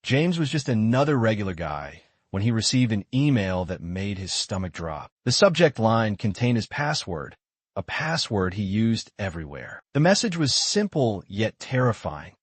James was just another regular guy when he received an email that made his stomach drop. The subject line contained his password, a password he used everywhere. The message was simple yet terrifying.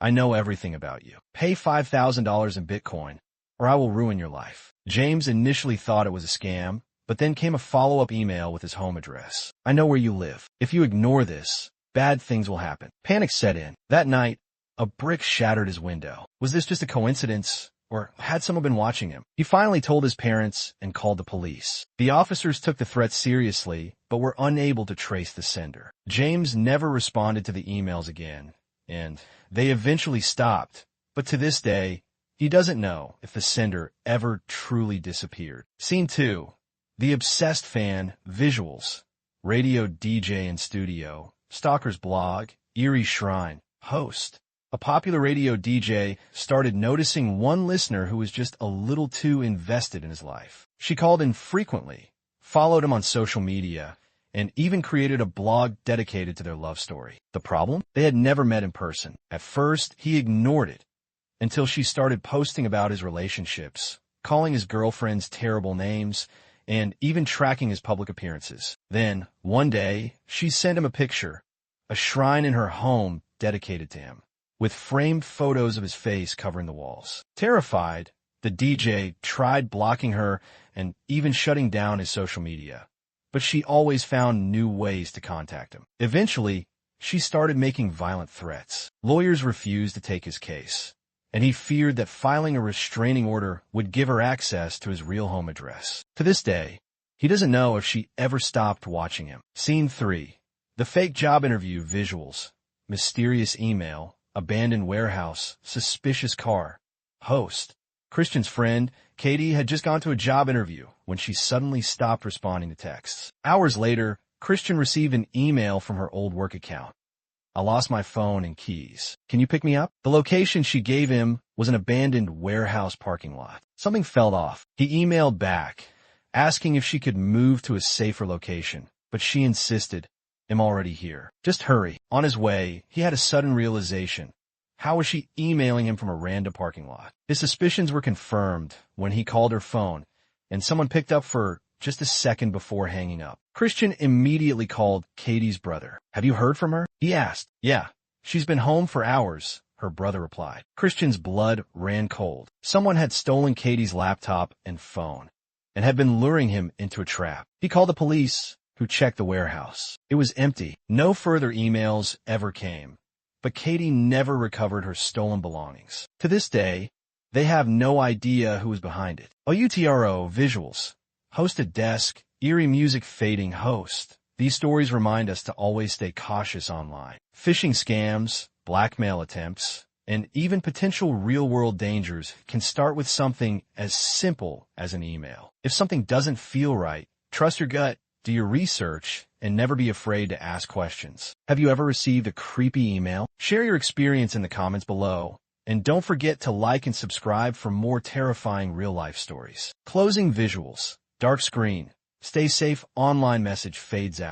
I know everything about you. Pay $5,000 in Bitcoin, or I will ruin your life. James initially thought it was a scam, but then came a follow-up email with his home address. I know where you live. If you ignore this, bad things will happen. Panic set in. That night, a brick shattered his window. Was this just a coincidence, or had someone been watching him? He finally told his parents and called the police. The officers took the threat seriously, but were unable to trace the sender. James never responded to the emails again, and they eventually stopped. But to this day, he doesn't know if the sender ever truly disappeared. Scene 2. The Obsessed Fan, Visuals. Radio DJ in studio. Stalker's blog. Eerie Shrine. Host. A popular radio DJ started noticing one listener who was just a little too invested in his life. She called in frequently, followed him on social media, and even created a blog dedicated to their love story. The problem? They had never met in person. At first, he ignored it, until she started posting about his relationships, calling his girlfriends terrible names, and even tracking his public appearances. Then, one day, she sent him a picture, a shrine in her home dedicated to him, with framed photos of his face covering the walls. Terrified, the DJ tried blocking her and even shutting down his social media, but she always found new ways to contact him. Eventually, she started making violent threats. Lawyers refused to take his case, and he feared that filing a restraining order would give her access to his real home address. To this day, he doesn't know if she ever stopped watching him. Scene 3. The fake job interview, visuals. Mysterious email. Abandoned warehouse. Suspicious car. Host. Christian's friend, Katie, had just gone to a job interview when she suddenly stopped responding to texts. Hours later, Christian received an email from her old work account. I lost my phone and keys. Can you pick me up? The location she gave him was an abandoned warehouse parking lot. Something felt off. He emailed back, asking if she could move to a safer location, but she insisted, I'm already here. Just hurry. On his way, he had a sudden realization. How was she emailing him from a random parking lot? His suspicions were confirmed when he called her phone, and someone picked up for just a second before hanging up. Christian immediately called Katie's brother. Have you heard from her? He asked. Yeah, she's been home for hours, her brother replied. Christian's blood ran cold. Someone had stolen Katie's laptop and phone, and had been luring him into a trap. He called the police, who checked the warehouse. It was empty. No further emails ever came, but Katie never recovered her stolen belongings. To this day, they have no idea who was behind it. OUTRO Visuals. Hosted desk, eerie music fading host. These stories remind us to always stay cautious online. Phishing scams, blackmail attempts, and even potential real-world dangers can start with something as simple as an email. If something doesn't feel right, trust your gut, do your research, and never be afraid to ask questions. Have you ever received a creepy email? Share your experience in the comments below, and don't forget to like and subscribe for more terrifying real-life stories. Closing visuals. Dark screen. Stay safe. Online message fades out.